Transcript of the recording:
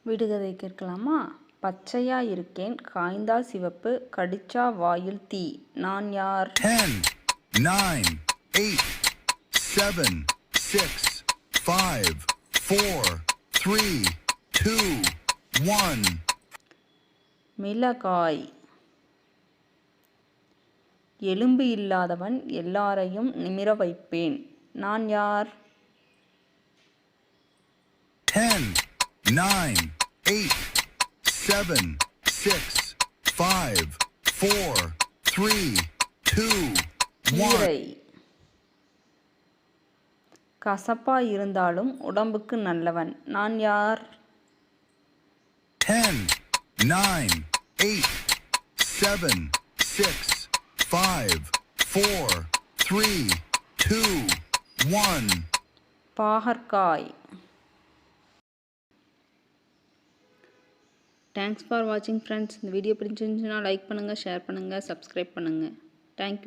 விடுகதை கேட்கலாமா? பச்சையா இருக்கேன், காய்ந்தால் சிவப்பு, கடிச்சா வாயில் தீ. நான் யார்? 10, 9, 8, 7, 6, 5, 4, 3, 2, 1. மிளகாய். எலும்பு இல்லாதவன், எல்லாரையும் நிமிர வைப்பேன். நான் யார்? 10, 9, 8, 7, 6, 5, 4, 3, 2, 1. கீரை. கசப்பா இருந்தாலும் உடம்புக்கு நல்லவன். நான் யார்? 10, 9, 8, 7, 6, 5, 4, 3, 2, 1. பாகற்காய். தேங்க்ஸ் ஃபார் வாட்சிங் ஃப்ரெண்ட்ஸ். இந்த வீடியோ பிடிச்சிருந்துச்சுன்னா லைக் பண்ணுங்கள், ஷேர் பண்ணுங்கள், சப்ஸ்கிரைப் பண்ணுங்கள். தேங்க்யூ.